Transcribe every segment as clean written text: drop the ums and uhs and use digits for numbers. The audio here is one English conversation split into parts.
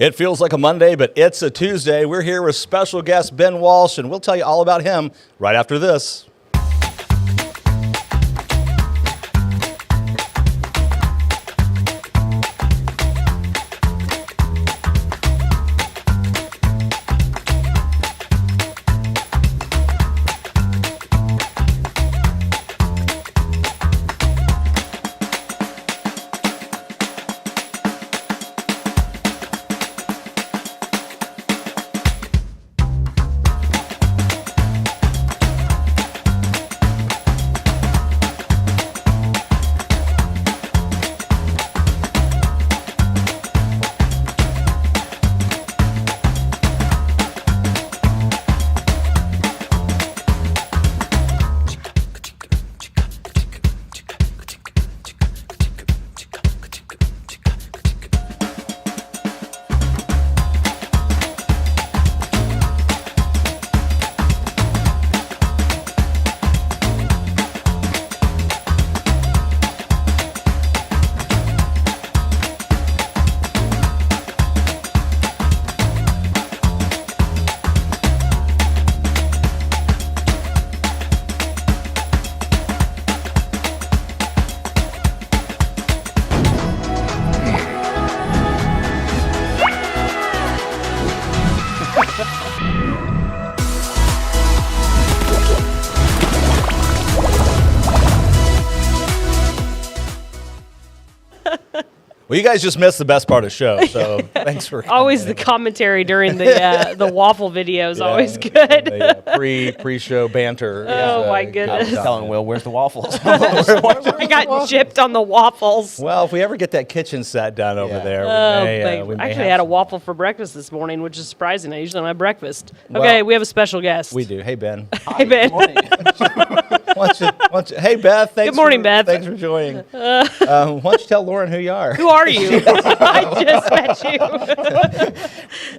It feels like a Monday, but it's a Tuesday. We're here with special guest Ben Walsh, and we'll tell you all about him right after this. Well, you guys just missed the best part of the show, so thanks for coming. Always the commentary during the waffle video is always good. Pre-show banter. Oh, my goodness. I was telling Will, where's the waffles? I got chipped on the waffles. Well, if we ever get that kitchen set done over there, we may I actually have had a some. waffle for breakfast this morning, which is surprising. I usually don't have breakfast. Okay, we have a special guest. We do. Hey, Ben. Hey, Ben. Hey, Beth. Thanks Good morning, Beth. Thanks for joining. Why don't you tell Lauren who you are? Who are you? I just met you.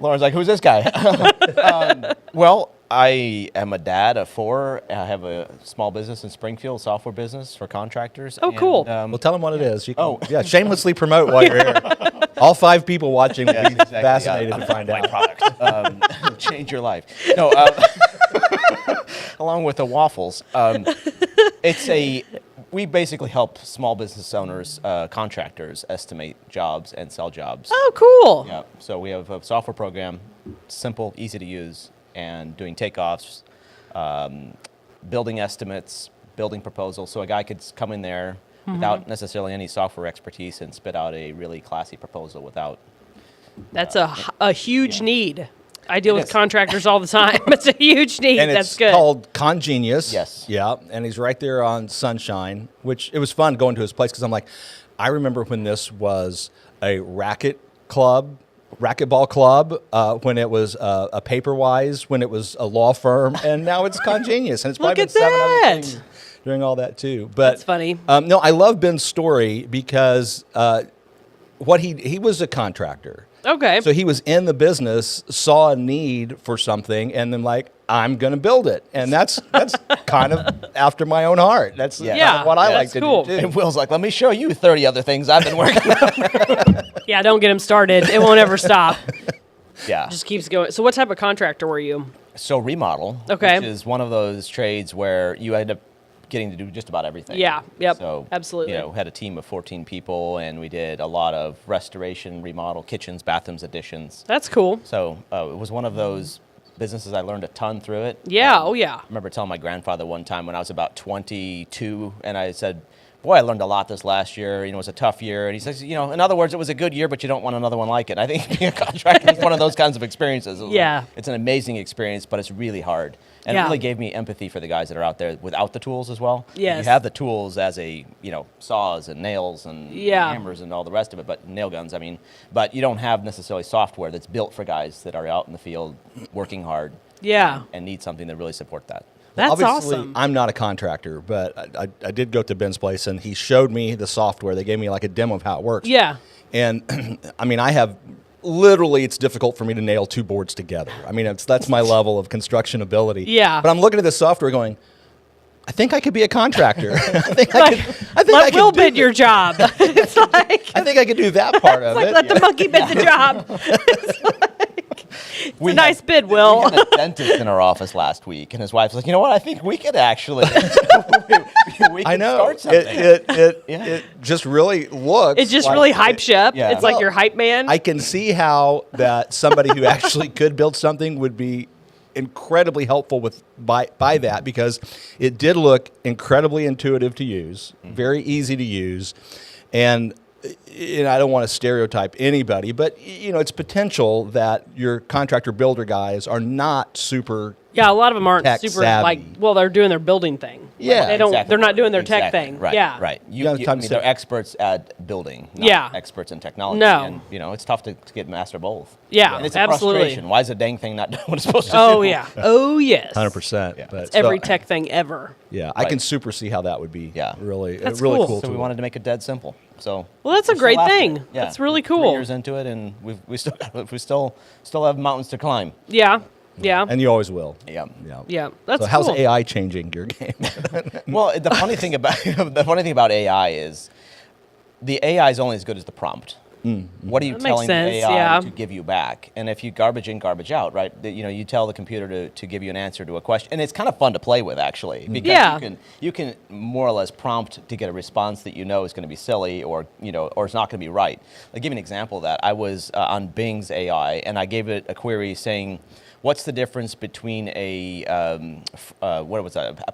Lauren's like, who's this guy? Well, I am a dad of 4. I have a small business in Springfield, software business for contractors. Oh, cool. Well, tell them what it is. You can, shamelessly promote while you're here. All 5 people watching will be fascinated to find my out. product. Change your life. No, along with the waffles, we basically help small business owners, contractors, estimate jobs and sell jobs. Oh, cool. Yeah. So we have a software program, simple, easy to use, and doing takeoffs, building estimates, building proposals. So a guy could come in there without necessarily any software expertise and spit out a really classy proposal without. That's a huge need. I deal with is. contractors all the time. It's a huge need. And That's it's good. called Congenius. Yes. Yeah, and he's right there on Sunshine, which it was fun going to his place because I'm like, I remember when this was a racquetball club, when it was a Paperwise, when it was a law firm, and now it's Congenius, and it's probably Look been at 7 other that. things doing all that too. But That's funny. No, I love Ben's story because he was a contractor. Okay. So he was in the business, saw a need for something, and then I'm going to build it. And that's kind of after my own heart. That's kind of what I like to cool. do too. And Will's like, let me show you 30 other things I've been working on. Yeah, don't get him started. It won't ever stop. Yeah. Just keeps going. So what type of contractor were you? So remodel, Okay. which is one of those trades where you end up getting to do just about everything. Yeah, yep, So, absolutely. had a team of 14 people, and we did a lot of restoration, remodel, kitchens, bathrooms, additions. That's cool. So it was one of those businesses I learned a ton through it. Yeah, oh yeah. I remember telling my grandfather one time when I was about 22, and I said, boy, I learned a lot this last year. It was a tough year. And he says, in other words, it was a good year, but you don't want another one like it. I think being a contractor is one of those kinds of experiences. It's an amazing experience, but it's really hard. And it really gave me empathy for the guys that are out there without the tools as well. Yes. You have the tools as saws and nails and hammers and all the rest of it, but nail guns, but you don't have necessarily software that's built for guys that are out in the field working hard. Yeah. And need something to really support that. That's Obviously, awesome. I'm not a contractor, but I did go to Ben's place, and he showed me the software. They gave me a demo of how it works. Yeah. And, I have literally, it's difficult for me to nail 2 boards together. That's my level of construction ability. Yeah. But I'm looking at this software going, I think I could be a contractor. I think let Will bid your job. It's like, I think I could do that part of it. Let the monkey bid the job. It's a nice bid, Will. We had a dentist in our office last week, and his wife's like, you know what? I think we could actually. I know. Start something. It just really looks. It just like really hypes you up. Yeah. It's like your hype man. I can see how that somebody who actually could build something would be incredibly helpful by that, because it did look incredibly intuitive to use, very easy to use, and I don't want to stereotype anybody, but it's potential that your contractor builder guys are not super. Yeah, a lot of them aren't tech super savvy. they're doing their building thing. Yeah, they don't. Exactly. They're not doing their tech Exactly. thing. Right. Yeah, Right. They're experts at building. Not Yeah. Experts in technology. No. And it's tough to get master both. Yeah, And it's a absolutely. frustration. Why is a dang thing not doing what it's supposed to do? Oh yeah. Oh yes. 100%. Yeah. But Every tech thing ever. Yeah, I can super see how that would be. Yeah. Really, That's really cool. cool. So we tool. wanted to make it dead simple. So Well, that's a we're still great after thing. it. Yeah. That's really 3 cool. years into it, and we still have mountains to climb. Yeah. Yeah. And you always will. Yeah. Yeah. That's So how's cool. AI changing your game? Well, the funny thing about AI is the AI is only as good as the prompt. What are you That makes telling the sense, AI yeah. to give you back? And if you garbage in, garbage out, right? You tell the computer to give you an answer to a question, and it's kind of fun to play with actually, because Yeah. you can more or less prompt to get a response that is going to be silly or it's not going to be right. I'll give you an example of that. I was on Bing's AI, and I gave it a query saying, what's the difference between a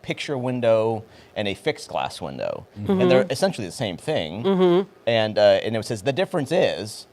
picture window and a fixed glass window? And they're essentially the same thing. And it says the difference is,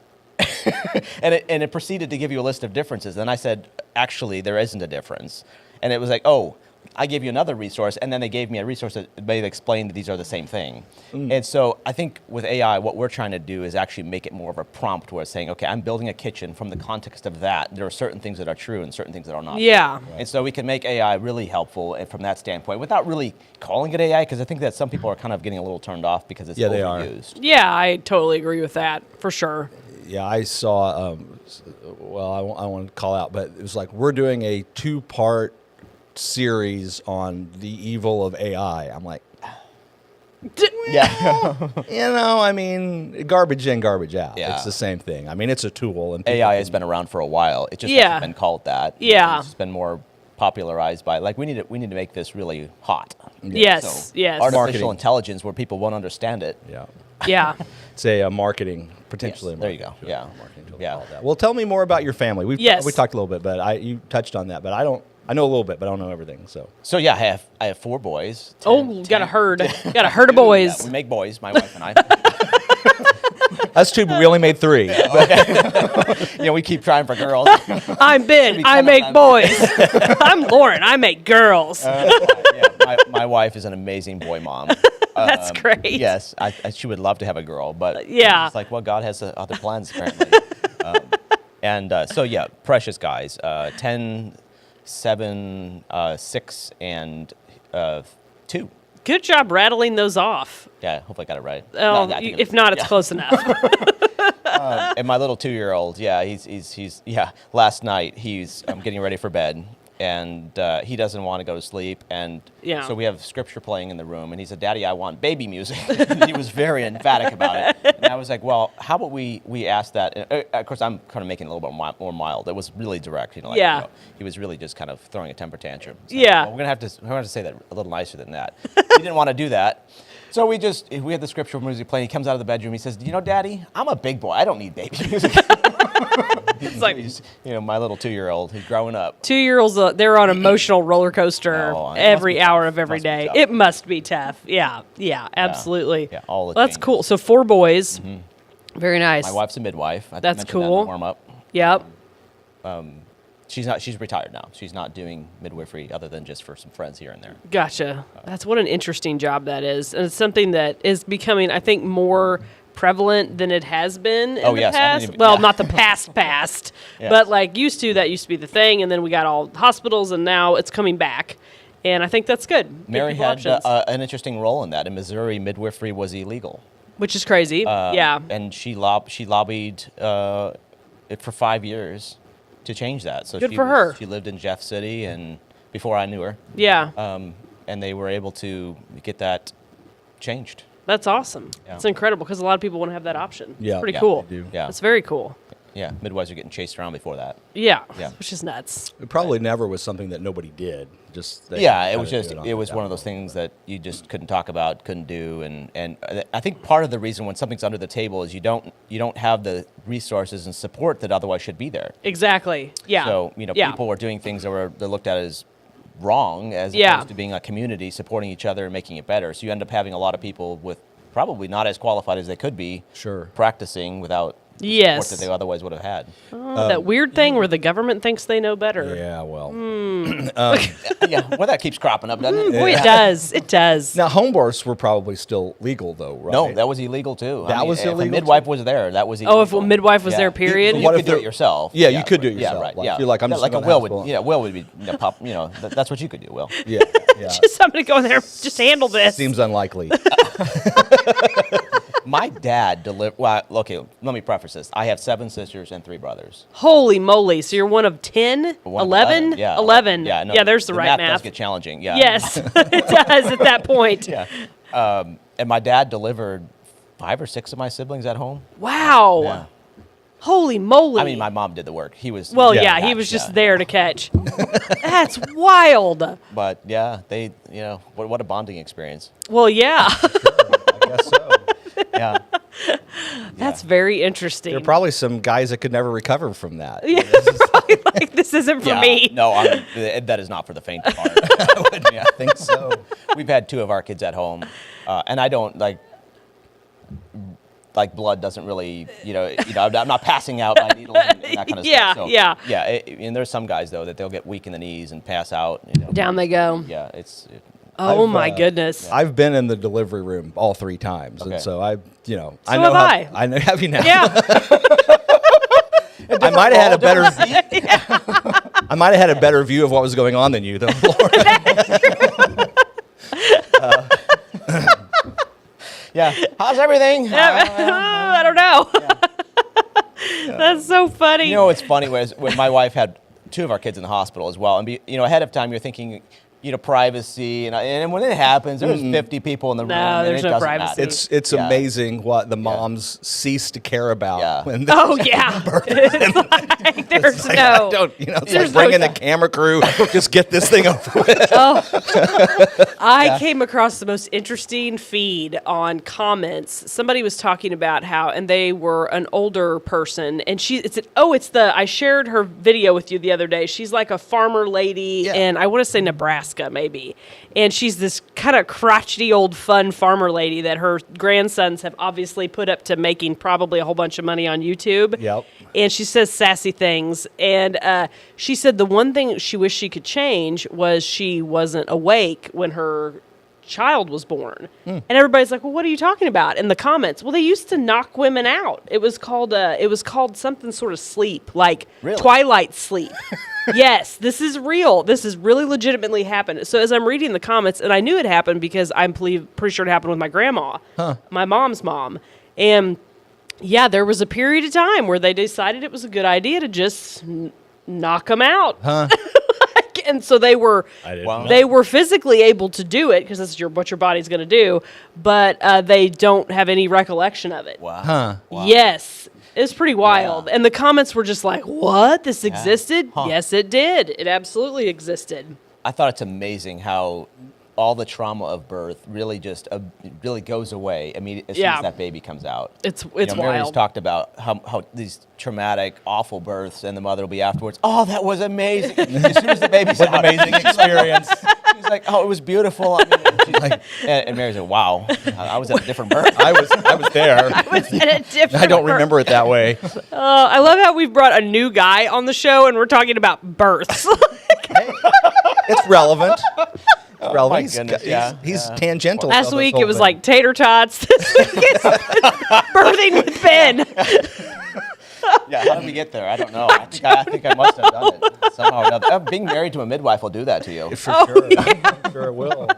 and it proceeded to give you a list of differences. And I said, actually, there isn't a difference. And it was like, oh, I gave you another resource, and then they gave me a resource that may explain that these are the same thing. And so I think with AI, what we're trying to do is actually make it more of a prompt where it's saying, okay, I'm building a kitchen. From the context of that, there are certain things that are true and certain things that are not. Yeah. And so we can make AI really helpful from that standpoint without really calling it AI, because I think that some people are kind of getting a little turned off because it's they are. overused. Yeah, I totally agree with that for sure. Yeah, I saw. I want to call out, but it was like we're doing a 2-part series on the evil of AI. I'm like, Yeah. I mean, garbage in, garbage out. Yeah. It's the same thing. I mean, it's a tool, and people AI has can- been around for a while. It just Yeah. hasn't been called that. Yeah. It's been more popularized by we need to make this really hot. Yes. So yes. artificial Marketing. intelligence where people won't understand it. Yeah, Yeah. it's a marketing potentially. Yes, there you go. marketing tool. Yeah. Marketing tool, Yeah. call it that. Well, tell me more about your family. We Yes. talked a little bit, but you touched on that, but I know a little bit, but I don't know everything. So Yeah, I have 4 boys. Got a herd. Got a herd of boys. Yeah, we make boys, my wife and I. us 2, but we only made 3. We keep trying for girls. I'm Ben. I make boys. I'm Lauren. I make girls. My wife is an amazing boy mom. That's great. Yes, she would love to have a girl, but Yeah. it's like, well, God has other plans apparently. Precious guys, 10, 7, 6, and 2. Good job rattling those off. Yeah, hopefully I got it right. Oh, No, I think if not, it's close enough. And my little 2-year-old, he's last night I'm getting ready for bed, and he doesn't want to go to sleep, and Yeah. so we have scripture playing in the room, and he said, "Daddy, I want baby music." And he was very emphatic about it, and I was like, "Well, how about we ask that?" And, of course, I'm kind of making it a little bit more mild. It was really direct, Yeah. he was really just kind of throwing a temper tantrum. So, Yeah. well, we're gonna have to say that a little nicer than that. He didn't want to do that. So we had the scripture music playing. He comes out of the bedroom. He says, Daddy, I'm a big boy. I don't need baby music. It's like He's, my little 2-year-old. He's growing up. 2-year-olds, they're on emotional roller coaster Oh, it every must be hour tough. of every Must be day. tough. It must be tough. Yeah, absolutely. Yeah, all the That's changes. cool. So 4 boys. Very nice. My wife's a midwife. I That's mentioned that in the cool. warm up. Yep. She's retired now. She's not doing midwifery other than just for some friends here and there. Gotcha. That's what an interesting job that is. And it's something that is becoming, I think, more prevalent than it has been in the yes, I past. didn't even- Well, yeah. not the past, Yes. but that used to be the thing. And then we got all hospitals, and now it's coming back. And I think that's good. Give Mary people had options, an interesting role in that. In Missouri, midwifery was illegal. which is crazy. Yeah. And she lobbied it for 5 years to change that. So Good for her. She lived in Jeff City, and before I knew her. Yeah. and they were able to get that changed. That's awesome. Yeah. It's incredible because a lot of people want to have that option. Yeah. It's pretty Yeah, cool. they do. Yeah. It's very cool. Yeah, midwives are getting chased around before that. Yeah. Yeah. Which is nuts. It probably never was something that nobody did. Just they Yeah, it kinda was do just on it the was one down of those low. things that you just couldn't talk about, couldn't do, and I think part of the reason when something's under the table is you don't have the resources and support that otherwise should be there. Exactly. Yeah. So yeah. people were doing things that they're looked at as wrong, as Yeah. opposed to being a community supporting each other and making it better. So you end up having a lot of people with probably not as qualified as they could be, Sure. practicing without the Yes. support that they otherwise would have had. That weird thing where the government thinks they know better. Yeah, well. Yeah, well, that keeps cropping up, doesn't it? Boy, it does. It does. Now, home births were probably still legal, though, right? No, that was illegal too. That was if illegal, a midwife was there, that was Oh, illegal. if a midwife was there, period? You What could if do it they're- yourself. Yeah, you could do it Yeah, yourself. right. Like, yeah. you're like, I'm just like a gonna will hospital. would. Yeah, will would be. That's what you could do. Will. Yeah, yeah. Just somebody go in there, just handle this. Seems unlikely. My dad delivered. Well, okay. Let me preface this. I have 7 sisters and 3 brothers. Holy moly. So you're one of 10? One of 11? Yeah. 11. Yeah. No, Yeah, there's the right math. math. Does get challenging. Yeah. Yes, it does at that point. Yeah. And my dad delivered 5 or 6 of my siblings at home. Wow. Yeah. Holy moly. I mean, my mom did the work. He was. well, Yeah. yeah, he was just there to catch. That's wild. But yeah, they. What a bonding experience. Well, yeah. I guess so. Yeah. That's very interesting. There are probably some guys that could never recover from that. Yeah, probably like, this isn't for Yeah, me. no, that is not for the faint of heart. I think so. We've had 2 of our kids at home, and I don't like blood doesn't really, I'm not passing out my needles and that kind of Yeah, stuff. So, yeah. Yeah, and there's some guys, though, that they'll get weak in the knees and pass out. Down they go. Yeah, Oh, I've, my goodness. I've been in the delivery room all 3 times, Okay. and so I know have I. I know. Have you now? Yeah. I might have had a better. I might have had a better view of what was going on than you, though, Laura. yeah. How's everything? I don't know. That's so funny. It's funny when my wife had 2 of our kids in the hospital as well, and ahead of time you're thinking, privacy, and when it happens, there's 50 people in the room. No, and there's it no doesn't privacy. matter. It's Yeah. amazing what the moms cease to care about Yeah. when Oh, yeah. It's like, there's I no. don't, it's There's like bringing no- the camera crew. Just get this thing over with. I came across the most interesting feed on comments. Somebody was talking about how, and they were an older person, and I shared her video with you the other day. She's like a farmer lady, Yeah. in I want to say Nebraska, maybe. And she's this kind of crotchety old fun farmer lady that her grandsons have obviously put up to making probably a whole bunch of money on YouTube. Yep. And she says sassy things. And she said the one thing she wished she could change was she wasn't awake when her child was born. And everybody's like, well, what are you talking about? In the comments, well, they used to knock women out. It was called something sort of sleep, like Really? twilight sleep. Yes, this is real. This has really legitimately happened. So as I'm reading the comments, and I knew it happened because I'm pretty sure it happened with my grandma, my mom's mom. And yeah, there was a period of time where they decided it was a good idea to just knock them out. And so they were Wow. they were physically able to do it because that's what your body's going to do, but they don't have any recollection of it. Wow. Wow. Yes. It's pretty wild. And the comments were just like, what? This existed? Huh. Yes, it did. It absolutely existed. I thought it's amazing how all the trauma of birth really just really goes away as soon Yeah. as that baby comes out. It's Mary's wild. talked about how these traumatic, awful births, and the mother will be afterwards, oh, that was amazing. As soon as the baby's out. What an amazing experience. She's like, oh, it was beautiful. She's like, and Mary's like, wow, I was at a different birth. I was there. Was it a different I don't remember it that way. I love how we've brought a new guy on the show and we're talking about births. It's relevant. Relevant. my He's- goodness, he's, yeah, he's yeah. tangential. Last to this week whole it was thing. like tater tots. This week it's birthing with Ben. Yeah, how did we get there? I don't know. I think I must have done it somehow or another. Being married to a midwife will do that to you. For sure. I'm sure it will.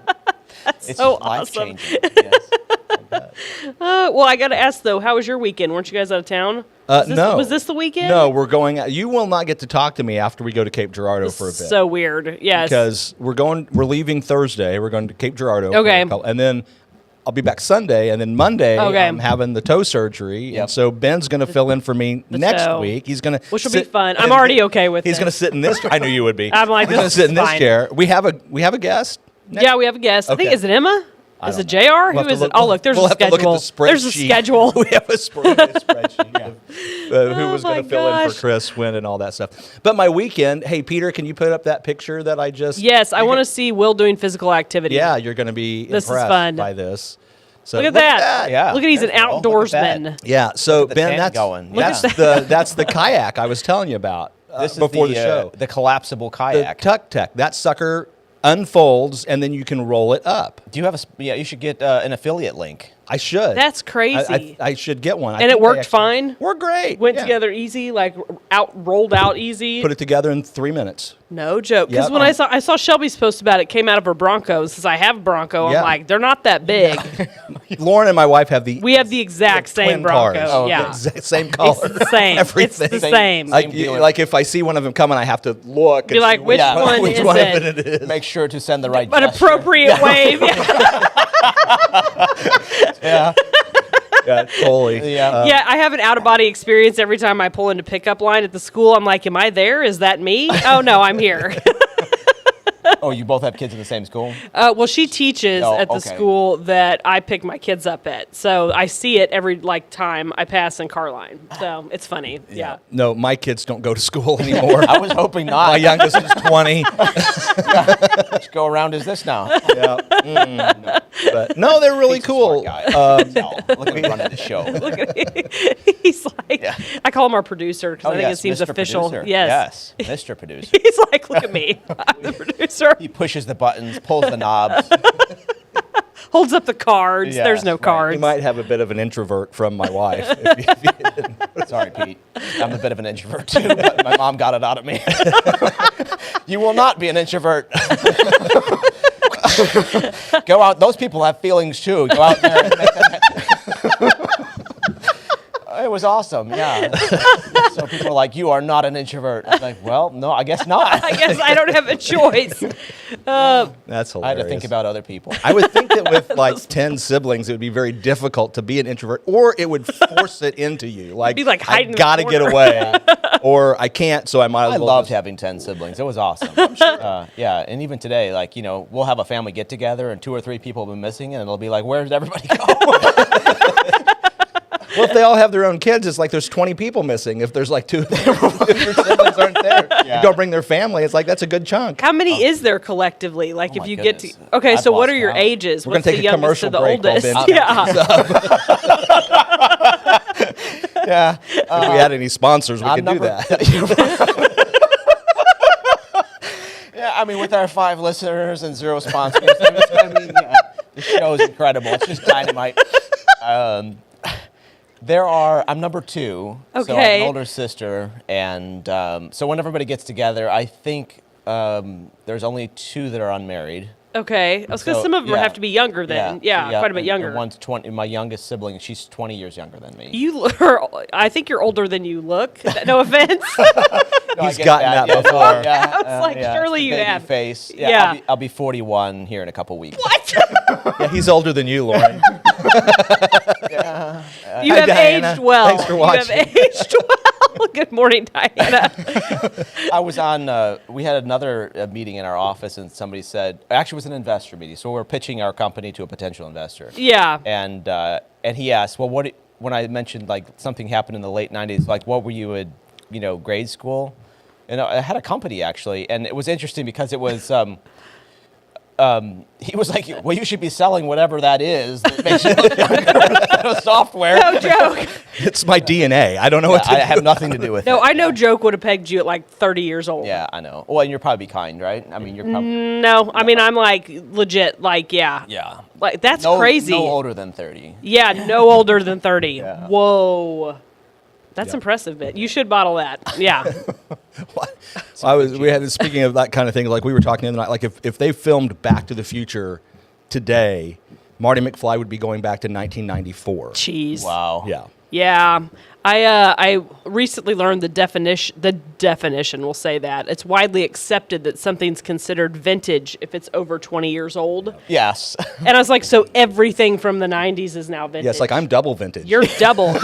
It's so life awesome. changing. Yes. Well, I got to ask, though, how was your weekend? Weren't you guys out of town? No. Was this the weekend? No, we're going. You will not get to talk to me after we go to Cape Girardeau for a bit. So weird. Yes. Because we're leaving Thursday. We're going to Cape Girardeau. Okay. And then I'll be back Sunday. And then Monday, I'm having the toe surgery. Yep. And so Ben's going to fill in for me next toe. week. He's going to. Which will be fun. I'm already okay with it. He's going to sit in this. I knew you would be. I'm like, he's going to this sit is in this fine. chair. We have a guest. Yeah, we have a guest. I think, Okay. is it Emma? Is it JR? We'll Who have to is look- it? Oh, look, there's we'll a have to schedule. look at the There's a spreadsheet. schedule. We have a spreadsheet. Who was my going to fill in gosh. for Chris, when, and all that stuff. But my weekend, hey, Peter, can you put up that picture that I just... Yes, I want to see Will doing physical activity. Yeah, you're going to be This is impressed fun. by this. So Look at that. Yeah. Look at he's an There you go. Look at outdoorsman. that. Yeah, so the Ben, tan that's going. that's Yeah. that's the kayak I was telling you about This is before the show. the collapsible The kayak. Tuk Tuk, that sucker unfolds and then you can roll it up. Do you have you should get an affiliate link. I should. That's crazy. I should get one. I And it think worked they actually- fine? We're great. Went Yeah. together easy, like rolled out easy. Put it together in 3 minutes. No joke. Because Yep. when I saw Shelby's post about it, came out of her Bronco. Since I have a Bronco, Yeah. I'm like, they're not that big. Lauren and my wife have the We have the exact same twin Bronco. cars. Oh, yeah. Exact same color. It's the same. Everything. It's the same. Like, dealer. like if I see one of them coming, I have to look. Be and like, see which one which is one it? of it is. Make sure to send the right An gesture. appropriate wave. Yeah. Yeah, totally. Yeah. Yeah, I have an out-of-body experience every time I pull into pickup line at the school. I'm like, am I there? Is that me? Oh, no, I'm here. Oh, you both have kids in the same school? Well, she teaches Oh, at the okay. school that I pick my kids up at. So I see it every time I pass in car line. So it's funny. Yeah. No, my kids don't go to school anymore. I was hoping not. My youngest is 20. Which go around is this now? Yeah. But no, they're really He's a smart cool. guy. Look at him running the show. He's like, Yeah. I call him our producer because I think yes, it seems Mr. official. Producer. Yes. Yes, Mr. Producer. He's like, look at me. I'm the producer. He pushes the buttons, pulls the knobs. Holds up the cards. Yes, There's no right. cards. He might have a bit of an introvert from my wife. Sorry, Pete. I'm a bit of an introvert too, but my mom got it out of me. You will not be an introvert. Go out. Those people have feelings too. Go out there and make them. It was awesome, yeah. So people are like, you are not an introvert. I'm like, well, no, I guess not. I guess I don't have a choice. That's hilarious. I had to think about other people. I would think that with like 10 siblings, it would be very difficult to be an introvert, or it would force it into you. Like, be like I hiding in the gotta get corner. away, or I can't, so I might as I well. loved just- having 10 siblings. It was awesome. Yeah, and even today, like, we'll have a family get together and 2 or 3 people have been missing, and it'll be like, where's everybody go? Well, if they all have their own kids, it's like there's 20 people missing. If there's like 2 if your siblings aren't there, Yeah. you don't bring their family. It's like that's a good chunk. How many is there collectively? Like, Oh if my you goodness. get to. Okay, I've so what lost are your count. ages? We're gonna What's the take a youngest to commercial the break while oldest? Ben Yeah. Yeah. If we had any sponsors, we I'm could do number- that. Yeah, I mean, with our 5 listeners and 0 sponsors, it's gonna be, the show's incredible. It's just dynamite. I'm number 2. So I have Okay. an older sister, and so when everybody gets together, I think there's only 2 that are unmarried. Okay. I was because So, some of them yeah. have to be younger then. Yeah, quite a bit and younger. one's 20. My youngest sibling, she's 20 years younger than me. I think you're older than you look. No offense. No, I He's get gotten that yeah, before. Yeah, I was like, surely it's the you baby have. face. Yeah. I'll be 41 here in a couple weeks. What? Yeah, he's older than you, Lauren. You Hi, have Diana. aged well. Thanks for watching. You have aged well. Good morning, Diana. I was on. We had another meeting in our office, and somebody said, actually, it was an investor meeting. So we're pitching our company to a potential investor. Yeah. And he asked, well, when I mentioned like something happened in the late 90s, like what were you at, grade school? And I had a company actually, and it was interesting because it was. He was like, well, you should be selling whatever that is that makes you look younger. Software. No joke. It's my DNA. I don't know what to I do. have nothing to do with No, it. I know Joke would have pegged you at like 30 years old. Yeah, I know. Well, and you're probably kind, right? I mean, you're probably. No, I mean, I'm like legit, like, yeah. Yeah. Like, that's No, crazy. No older than 30. Yeah, no older than 30. Yeah. Whoa. That's impressive, bit. You should bottle that. Yeah. We had speaking of that kind of thing, like we were talking the other night, like if they filmed Back to the Future today, Marty McFly would be going back to 1994. Cheese. Wow. Yeah. Yeah. I recently learned the definition, we'll say that. It's widely accepted that something's considered vintage if it's over 20 years old. Yes. And I was like, so everything from the 90s is now vintage. Yeah, it's like I'm double vintage. You're double.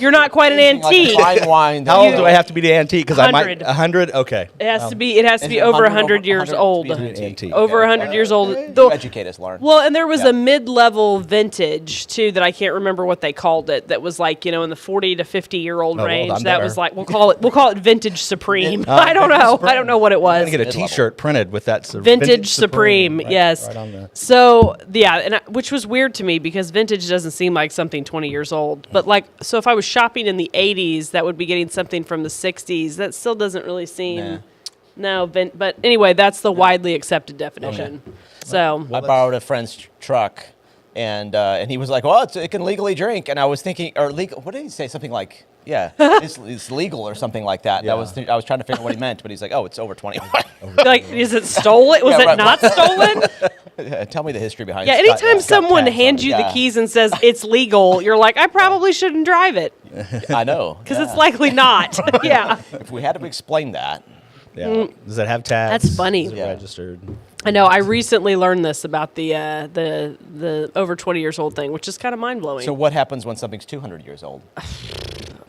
You're not quite an antique. Like fine wine. How old do I have to be to antique? Because I might 100. 100. Okay. It has to be over 100 years old. antique. Over 100 years old. You educate us, Lauren. Well, and there was Yeah. a mid-level vintage too that I can't remember what they called it. That was like in the 40 to 50-year-old well, range. I'm That there. was like we'll call it vintage supreme. I don't know. I don't know what it I'm was. gonna get a Mid-level. T-shirt printed with that. Vintage Supreme, right, yes. Right on the. So yeah, which was weird to me because vintage doesn't seem like something 20 years old. But so if I was shopping in the 80s, that would be getting something from the 60s. That still doesn't really seem. Nah. No, but anyway, that's the widely accepted definition. So I borrowed a friend's truck, and he was like, "Well, it can legally drink." And I was thinking, or legal? What did he say? Something like, "Yeah, it's legal" or something like that. And Yeah. I was trying to figure out what he meant, but he's like, "Oh, it's over 21." is it stolen? Was Yeah, it right. not stolen? Tell me the history behind Yeah, it. anytime It's got someone tags on hands it. you the Yeah. keys and says it's legal, you're like, I probably shouldn't drive it I know. because it's likely not. Yeah, If we had to explain that. Yeah. Does it have tags? That's funny. Is it Yeah. registered? I know. I recently learned this about the over 20 years old thing, which is kind of mind blowing. So what happens when something's 200 years old?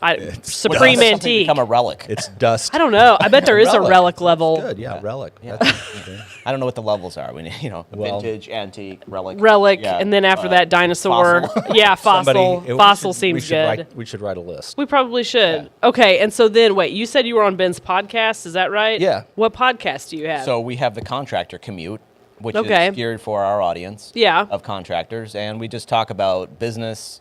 Supreme When does something antique. become a relic. It's dust. I don't know. I bet there is a Relic. relic level. Good. Yeah. Relic. Yeah. That's- okay. I don't know what the levels are. We need, Well- vintage, antique, relic. Relic, Yeah, and then after that, dinosaur. fossil. Yeah, fossil. Somebody- Fossil we seems should good. We should write a list. We probably should. Okay, and so then, wait, you said you were on Ben's podcast, is that right? Yeah. What podcast do you have? So we have the contractor commute, which Okay. is geared for our audience Yeah. of contractors. And we just talk about business,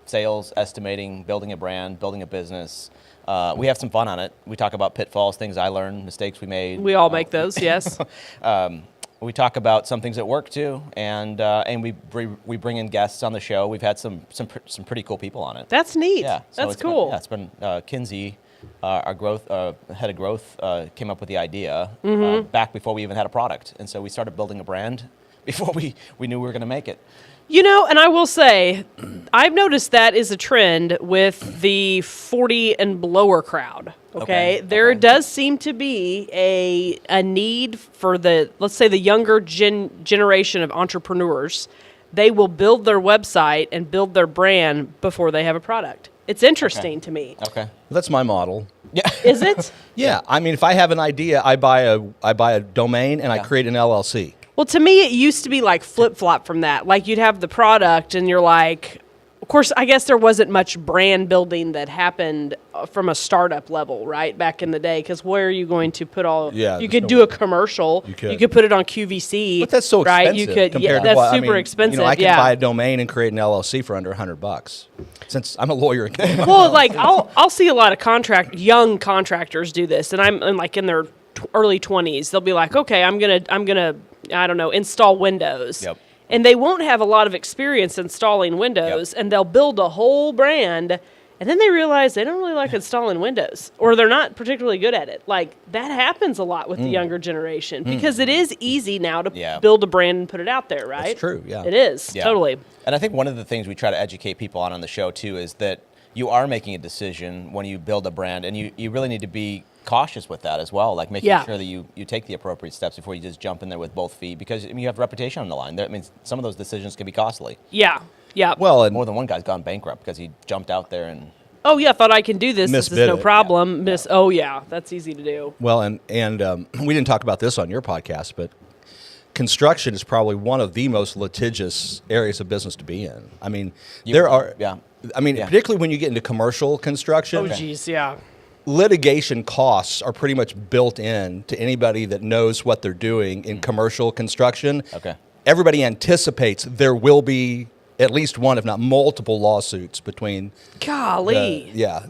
sales, estimating, building a brand, building a business. We have some fun on it. We talk about pitfalls, things I learned, mistakes we made. We all make those, yes. We talk about some things at work too, and we bring in guests on the show. We've had some pretty cool people on it. That's neat. Yeah, so That's it's been- cool. It's been Kinsey, our growth head of growth, came up with the idea back before we even had a product, and so we started building a brand before we knew we were going to make it. And I will say, I've noticed that is a trend with the 40 and belower crowd. Okay, there okay. does seem to be a need for let's say the younger generation of entrepreneurs. They will build their website and build their brand before they have a product. It's interesting to me. Okay. That's my model. Yeah. Is it? Yeah. I mean, if I have an idea, I buy a domain and I Yeah. create an LLC. Well, to me, it used to be like flip-flop from that. Like, you'd have the product, and you're like... Of course, I guess there wasn't much brand building that happened from a startup level, right, back in the day, because where are you going to put all... Yeah, you there's could no do way. a commercial. You could. You could put it on QVC. But that's so right? expensive. You could, compared to that's what, super I mean, expensive. I can yeah. buy a domain and create an LLC for under $100. Since I'm a lawyer. Well, like I'll see a lot of young contractors do this, and I'm like in their early 20s. They'll be like, okay, I'm gonna I don't know, install Windows. Yep. And they won't have a lot of experience installing Windows, and they'll build a whole brand, and then they realize they don't really like installing Windows, or they're not particularly good at it. Like, that happens a lot with the younger generation, because it is easy now to Yeah. build a brand and put it out there, right? That's true, yeah. It is, Yeah. totally. And I think one of the things we try to educate people on the show too is that you are making a decision when you build a brand, and you really need to be cautious with that as well, like making Yeah. sure that you take the appropriate steps before you just jump in there with both feet, because I mean, you have reputation on the line. That means some of those decisions can be costly. Yeah, yeah. Well, and More than one guy's gone bankrupt because he jumped out there and Oh yeah, thought I can do this. This is Misbid no it. problem. Oh yeah, that's easy to do. well, and we didn't talk about this on your podcast, but construction is probably one of the most litigious areas of business to be in. I mean, Yeah. I mean, Yeah. particularly when you get into commercial construction. Oh geez, yeah. Litigation costs are pretty much built in to anybody that knows what they're doing in commercial construction. Okay. Everybody anticipates there will be at least one, if not multiple, lawsuits between. Golly. You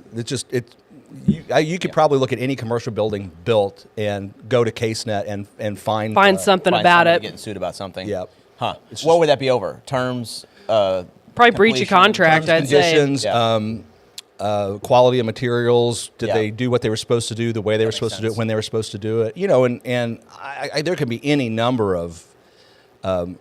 could probably look at any commercial building built and go to CaseNet and find Something Find about somebody it. getting sued about something. Yep. Huh. It's What just- would that be over? Terms? Probably breach of completion, contract, I'd say. conditions, Yeah. quality of materials. Did Yeah. they do what they were supposed to do the way they were makes supposed to do it sense. when they were supposed to do it? You know, and there can be any number of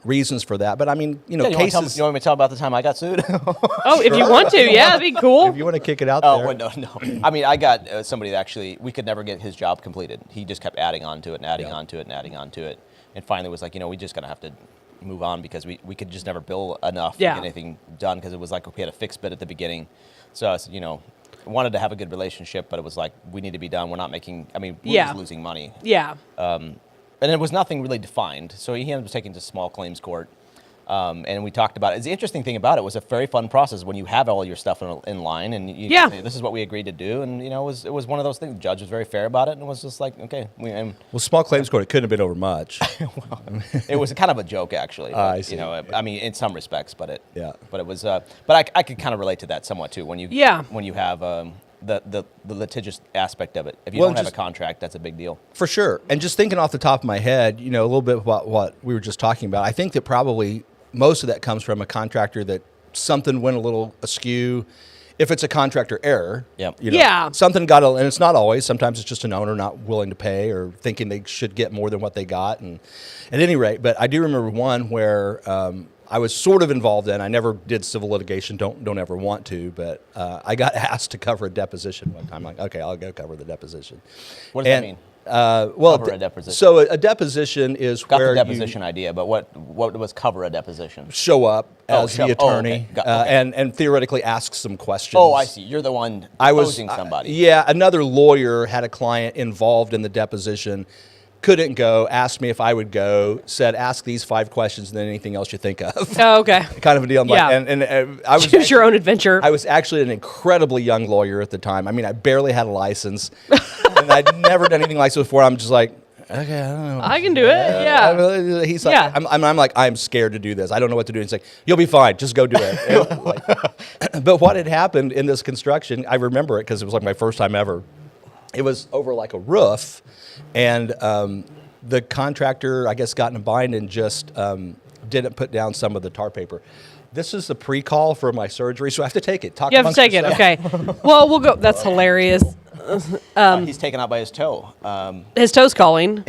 reasons for that. But I mean, You want me to tell about the time I got sued? Oh, if you want to, yeah, that'd be cool. if you want to kick it out Oh, there. well, no. I mean, I got somebody that actually, we could never get his job completed. He just kept adding on to it and adding on to it and adding on to it. And finally was like, we just going to have to move on because we could just never bill enough to get anything done because it was like we had a fixed bid at the beginning. So I said, wanted to have a good relationship, but it was like, we need to be done. We're not making, we're just losing money. Yeah. And it was nothing really defined. So he ended up taking to small claims court. And we talked about it. The interesting thing about it was a very fun process when you have all your stuff in line and you say, this is what we agreed to do. And, it was one of those things. The judge was very fair about it and it was just like, okay. Well, small claims court, it couldn't have been over much. Well, it was kind of a joke, actually. But, I see. In some respects, but it was, but I could kind of relate to that somewhat too. When you have, the litigious aspect of it. If you don't have a contract, that's a big deal. For sure. And just thinking off the top of my head, a little bit about what we were just talking about, I think that probably most of that comes from a contractor that something went a little askew. If it's a contractor error, something got, and it's not always, sometimes it's just an owner not willing to pay or thinking they should get more than what they got. And at any rate, but I do remember one where I was sort of involved in. I never did civil litigation, don't ever want to, but I got asked to cover a deposition one time. I'm like, okay, I'll go cover the deposition. What does that mean? Cover a deposition. So a deposition is Got where the deposition idea, but what was cover a deposition? Show up as the attorney okay. And theoretically ask some questions. Oh, I see. You're the one opposing somebody. Another lawyer had a client involved in the deposition, couldn't go, asked me if I would go, said, ask these 5 questions and then anything else you think of. Oh, okay. Kind of a deal. I'm like, and I was choose your own adventure. I was actually an incredibly young lawyer at the time. I mean, I barely had a license, and I'd never done anything like this before. I'm just like, okay, I don't know. I can do it. Yeah. He's like, I'm like, I'm scared to do this. I don't know what to do. He's like, you'll be fine. Just go do it. But what had happened in this construction, I remember it because it was like my first time ever. It was over like a roof, and the contractor, I guess, got in a bind and just didn't put down some of the tar paper. This is the pre-call for my surgery, so I have to take it. You have to take it, okay. Well, we'll go. That's hilarious. He's taken out by his toe. His toe's calling.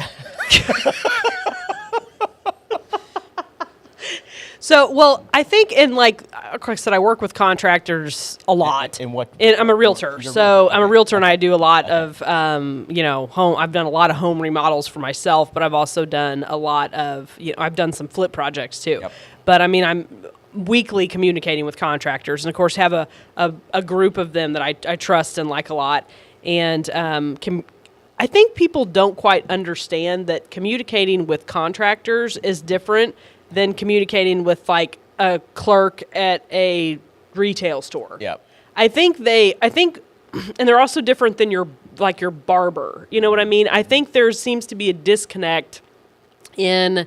So, well, I think like I said, I work with contractors a lot. In what? I'm a realtor. So I'm a realtor and I do a lot of, home. I've done a lot of home remodels for myself, but I've also done a lot of, I've done some flip projects too. Yep. But I mean, I'm weekly communicating with contractors and of course have a group of them that I trust and like a lot. And I think people don't quite understand that communicating with contractors is different than communicating with like a clerk at a retail store. Yeah. I think, and they're also different than your barber. You know what I mean? I think there seems to be a disconnect in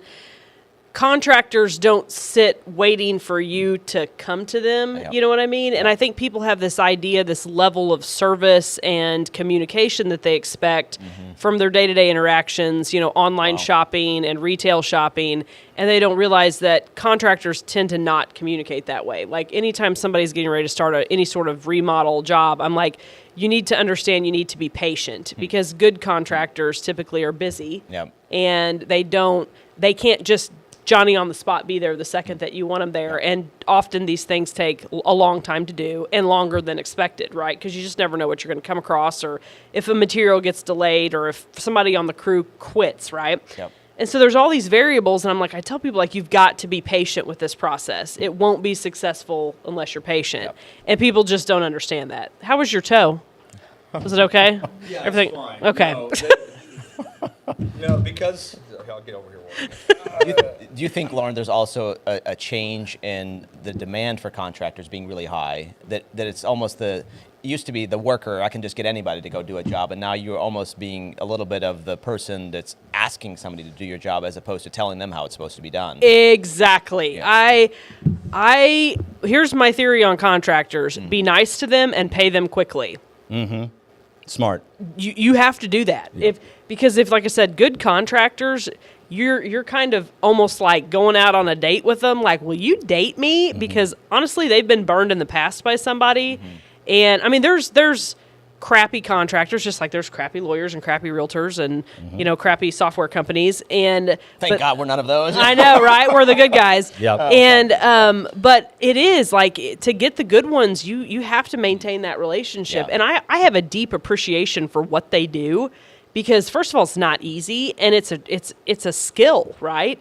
contractors don't sit waiting for you to come to them. Yeah. You know what I mean? And I think people have this idea, this level of service and communication that they expect from their day-to-day interactions, online shopping and retail shopping. And they don't realize that contractors tend to not communicate that way. Like anytime somebody's getting ready to start any sort of remodel job, I'm like, you need to understand you need to be patient because good contractors typically are busy. Yep. And they can't just Johnny on the spot be there the second that you want them there. And often these things take a long time to do and longer than expected, right? Because you just never know what you're going to come across or if a material gets delayed or if somebody on the crew quits, right? Yep. And so there's all these variables, and I'm like, I tell people, like, you've got to be patient with this process. It won't be successful unless you're patient. Yep. And people just don't understand that. How was your toe? Was it okay? Yeah, everything it's fine. okay? No, because I'll get over here. Do you think, Lauren, there's also a change in the demand for contractors being really high? That it's almost it used to be the worker, I can just get anybody to go do a job, and now you're almost being a little bit of the person that's asking somebody to do your job as opposed to telling them how it's supposed to be done. Exactly. Yeah. Here's my theory on contractors. Be nice to them and pay them quickly. Mm-hmm. Smart. You have to do that. Yeah. Because like I said, good contractors, you're kind of almost like going out on a date with them. Like, will you date me? Because honestly, they've been burned in the past by somebody. And I mean, there's crappy contractors, just like there's crappy lawyers and crappy realtors and, crappy software companies. And Thank God we're none of those. I know, right? We're the good guys. Yep. And but it is like to get the good ones, you have to maintain that relationship. Yeah. And I have a deep appreciation for what they do, because first of all, it's not easy, and it's a skill, right?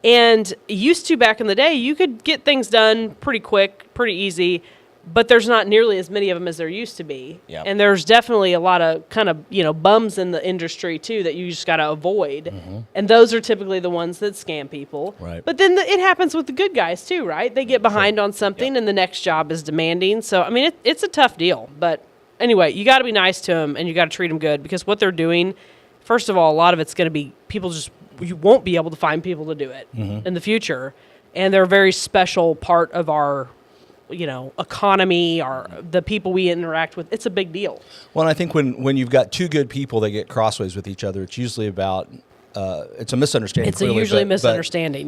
And used to back in the day, you could get things done pretty quick, pretty easy. But there's not nearly as many of them as there used to be. Yep. And there's definitely a lot of kind of, bums in the industry, too, that you just got to avoid. And those are typically the ones that scam people. Right. But then it happens with the good guys, too, right? They get behind on something and the next job is demanding. So, I mean, it's a tough deal. But anyway, you got to be nice to them and you got to treat them good, because what they're doing, first of all, a lot of it's going to be you won't be able to find people to do it in the future. And they're a very special part of our economy, or the people we interact with. It's a big deal. Well, and I think when you've got two good people that get crossways with each other, it's usually about it's a misunderstanding. It's clearly, usually a but misunderstanding.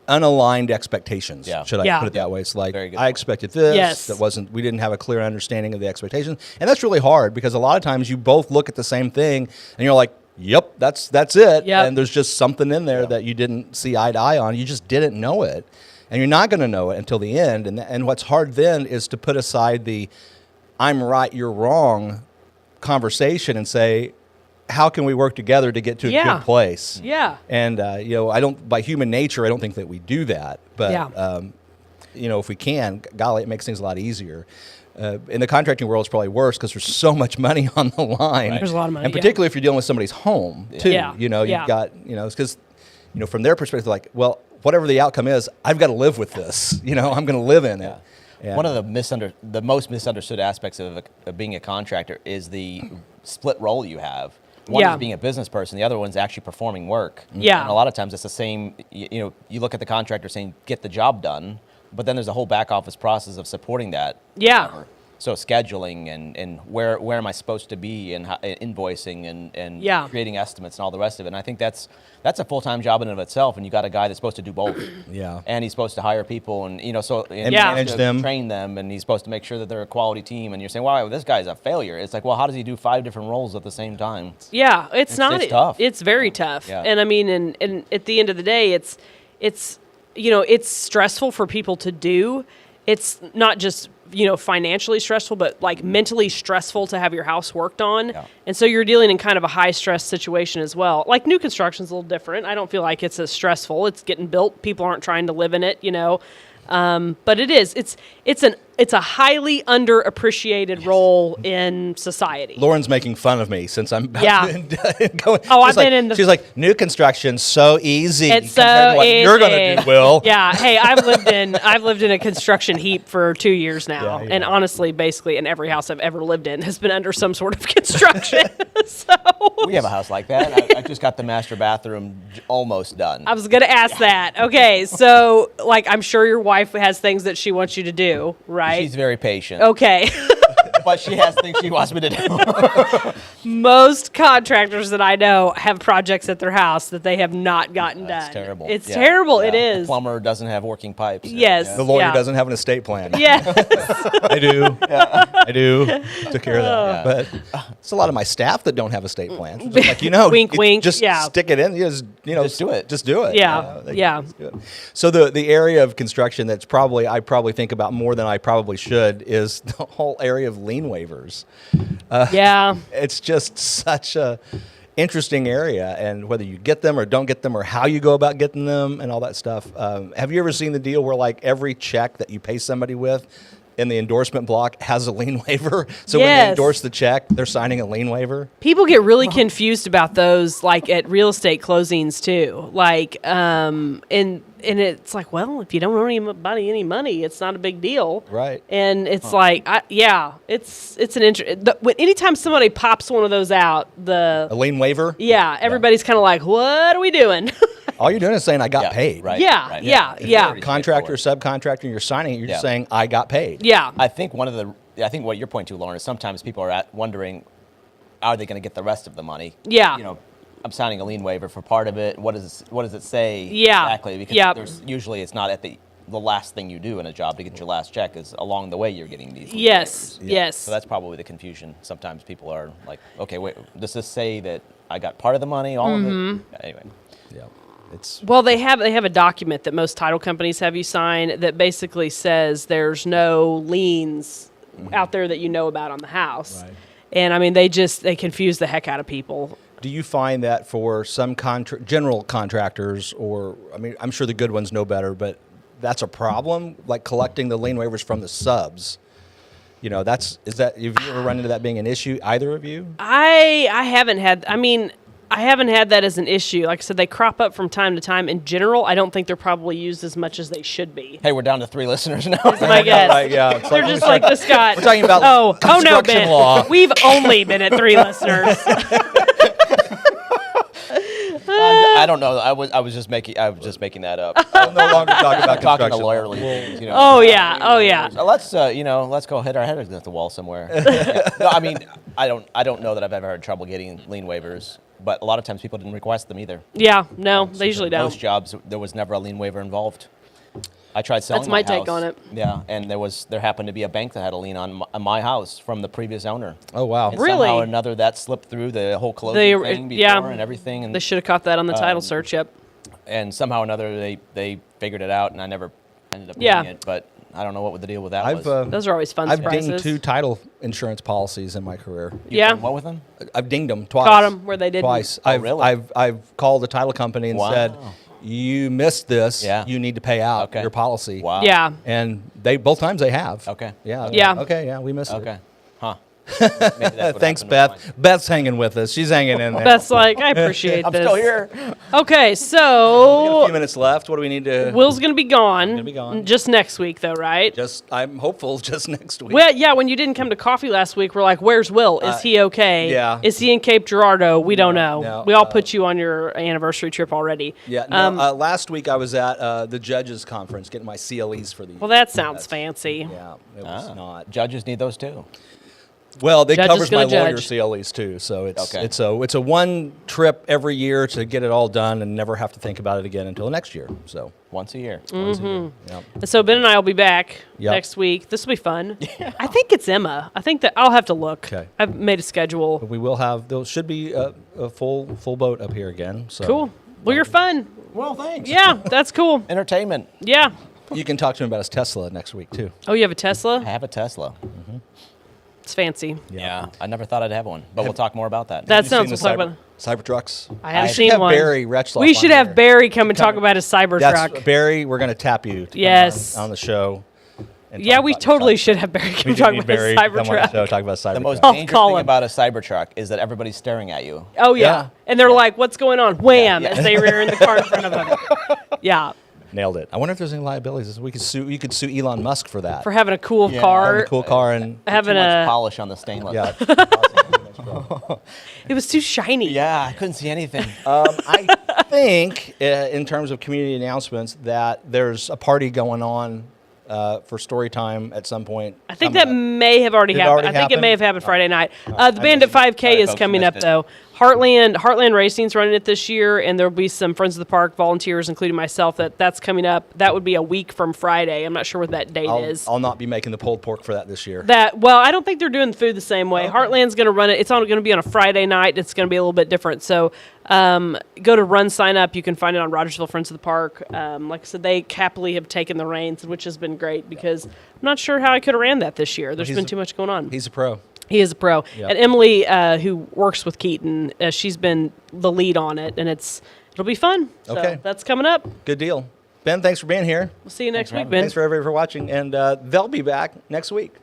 Unaligned expectations. Yeah. Should I Yeah. put it that way? It's like Very good I point. expected this. Yes. We didn't have a clear understanding of the expectations, and that's really hard, because a lot of times you both look at the same thing and you're like, "Yep, that's it," Yep. and there's just something in there that you didn't see eye to eye on. You just didn't know it. And you're not going to know it until the end. And what's hard then is to put aside the "I'm right, you're wrong" conversation and say, how can we work together to get to a Yeah. good place? Yeah. And I don't, by human nature, I don't think that we do that. But Yeah. if we can, golly, it makes things a lot easier. In the contracting world, it's probably worse, because there's so much money on the line. There's a lot of money, and yeah. particularly if you're dealing with somebody's home too. Yeah. You've Yeah. got because from their perspective, like, well, whatever the outcome is, I've got to live with this. I'm going to live in it. Yeah. One of the most misunderstood aspects of being a contractor is the split role you have. One Yeah. is being a business person. The other one's actually performing work. Yeah. And a lot of times it's the same. You look at the contractor saying, get the job done, but then there's a whole back office process of supporting that. Yeah. So scheduling and where am I supposed to be, and invoicing and Yeah. creating estimates and all the rest of it. And I think that's a full-time job in and of itself, and you got a guy that's supposed to do both. Yeah. And he's supposed to hire people and And Yeah. manage them. train them, and he's supposed to make sure that they're a quality team. And you're saying, wow, this guy's a failure. It's like, well, how does he do 5 different roles at the same time? Yeah, it's not. it's tough. It's very tough. Yeah. And I mean, and at the end of the day, it's stressful for people to do. It's not just financially stressful, but like mentally stressful to have your house worked on. Yeah. And so you're dealing in kind of a high stress situation as well. Like new construction's a little different. I don't feel like it's as stressful. It's getting built. People aren't trying to live in it, But it is. It's a highly underappreciated role in society. Lauren's making fun of me since I'm about Yeah. to go. Oh, I've been in the- She's like, new construction, so easy. It's compared to so what easy. you're going to do, Will. Yeah. Hey, I've lived in a construction heap for 2 years now, Yeah, and honestly, basically, in every house I've ever lived in has been under some sort of construction. So We have a house like that. I just got the master bathroom almost done. I was gonna ask that. Okay, so like, I'm sure your wife has things that she wants you to do, right? She's very patient, Okay. but she has things she wants me to do. Most contractors that I know have projects at their house that they have not gotten That's done. terrible. It's Yeah. terrible. It Yeah. is. The plumber doesn't have working pipes. Yes. The lawyer Yeah. doesn't have an estate plan. Yes. I do. I do. Took care of that. Yeah. But it's a lot of my staff that don't have estate plans. It's like, Wink, wink. Just Yeah. stick it in. Just do it. Just do it. Yeah. Yeah. just do it. So the area of construction that's I probably think about more than I probably should is the whole area of lien waivers. Yeah. It's just such a interesting area, and whether you get them or don't get them, or how you go about getting them, and all that stuff. Have you ever seen the deal where like every check that you pay somebody with in the endorsement block has a lien waiver? So when they Yes. endorse the check, they're signing a lien waiver. People get really confused about those, like at real estate closings too. Like, and it's like, well, if you don't owe anybody any money, it's not a big deal, Right. And it's like, it's an anytime somebody pops one of those out, A lien waiver. everybody's kind of like, what are we doing? All you're doing is saying I got paid. Right. Yeah, right. yeah, It's yeah. pretty Contractor, straightforward. subcontractor, you're signing it. You're just Yeah. saying I got paid. Yeah, I think what you're pointing to, Lauren, is sometimes people are wondering, are they going to get the rest of the money? Yeah. I'm signing a lien waiver for part of it. What does it say Yeah. exactly? Because Yeah. usually it's not at the the last thing you do in a job to get your last check is along the way you're getting these. Yes, waivers. yes. So that's probably the confusion. Sometimes people are like, okay, wait, does this say that I got part of the money, all of it? Anyway. Yeah. It's Well, they have a document that most title companies have you sign that basically says there's no liens out there that you know about on the house. Right. And I mean, they confuse the heck out of people. Do you find that for some general contractors, or I mean, I'm sure the good ones know better, but that's a problem, like collecting the lien waivers from the subs? You know, have you ever run into that being an issue, either of you? I haven't had. I mean, I haven't had that as an issue. Like I said, they crop up from time to time. In general, I don't think they're probably used as much as they should be. Hey, we're down to 3 listeners now. My guess. Like, yeah, it's They're like- just like this guy. We're talking about oh no, construction Ben. law. We've only been at 3 listeners. I don't know. I was just making that up. We'll no longer talk about Talking to construction. lawyerly things, you know. Oh yeah, oh yeah. Let's go hit our head against the wall somewhere. No, I mean, I don't know that I've ever had trouble getting lien waivers, but a lot of times people didn't request them either. Yeah, no, they usually Most don't. jobs there was never a lien waiver involved. I tried selling That's my take house. on it. Yeah, and there happened to be a bank that had a lien on my house from the previous owner. Oh, wow. And Really? Somehow or another that slipped through the whole closing thing before yeah. and everything. And They should have caught that on the title search. Yep. and somehow or another they figured it out, and I never ended up Yeah. getting it. But I don't know what the deal with that I've was. Those are always fun I've surprises. dinged 2 title insurance policies in my career. You yeah. done what with them? I've dinged them twice. Caught 'em where they didn't. Twice. Oh, really? I've called the title company and Wow. said, "You missed this. Yeah. You need to pay out Okay. your policy." Wow. Yeah. And both times they have. Okay. Yeah. Yeah. Okay. Yeah, we missed it. Okay. Huh. Maybe that's what Thanks, happened with Beth. mine. Beth's hanging with us. She's hanging in there. Beth's like, I appreciate I'm this. still here. Okay, We got a so few minutes left. What do we need to? Will's gonna be gone. Gonna be gone. Just next week, though, right? I'm hopeful just next week. Well, yeah. When you didn't come to coffee last week, we're like, "Where's Will? Is he okay? yeah. Is he in Cape Girardeau? We don't know. no, we all put you on your anniversary trip already. Yeah. No, last week I was at the judges conference getting my CLEs for the year. Well, that sounds fancy. Yeah, it was not. Judges need those too. Well, they Judge is covers my gonna lawyer judge. CLEs too, so Okay. it's a one trip every year to get it all done and never have to think about it again until next year. So Once a year. once a year. Yeah. So Ben and I will be back Yep. next week. This will be fun. I think it's Emma. I think that I'll have to look. Okay. I've made a schedule. But we will have there should be a full boat up here again. So Cool. Well, you're fun. Well, thanks. Yeah, that's cool. Entertainment. Yeah. You can talk to him about his Tesla next week too. Oh, you have a I Tesla? have a Tesla. It's fancy. Yeah. I never thought I'd have one, but we'll talk more about that. That Have you sounds. seen We'll talk the about. Cybertrucks. I haven't should seen have one. Barry Retschloff We on should have here. Barry come and talk about his Cybertruck. That's Barry. We're going to tap you. To come Yes. on the show. and Yeah, talk we about totally Cybertruck. should have Barry We come do talk need about Barry his to come on the Cybertruck. show, talk about Cybertruck. The most I'll dangerous call thing him. about a Cybertruck is that everybody's staring at you. Oh yeah. Yeah. And they're like, "What's going on?" Wham! Yeah. As they rear in the car in front of them. Yeah, Nailed it. I wonder if there's any liabilities. We could sue. You could sue Elon Musk for that. for having a cool Yeah. car. Having a cool car and Having Too much a. polish on the stainless. yeah. It was too shiny. Yeah, I couldn't see anything. I think in terms of community announcements that there's a party going on for story time at some point. I think coming that up. may have already Did it happened. already I think it may have happen? happened Friday night. The Bandit 5K Sorry, is folks, coming missed up it. though. Heartland Racing's running it this year, and there'll be some Friends of the Park volunteers, including myself. That's coming up. That would be a week from Friday. I'm not sure what that date is. I'll not be making the pulled pork for that this year. Well, I don't think they're doing the food the same way. Heartland's going to run it. It's going to be on a Friday night. It's going to be a little bit different. So go to Run Sign Up. You can find it on Rogersville Friends of the Park. Like I said, they happily have taken the reins, which has been great because I'm not sure how I could have ran that this year. There's been too much going on. He's a pro. He is a pro. Yep. And Emily, who works with Keaton, she's been the lead on it, and it'll be fun. So Okay. that's coming up. Good deal. Ben, thanks for being here. We'll see you next for week, having Ben. Thanks for everybody for watching, and they'll be back next week.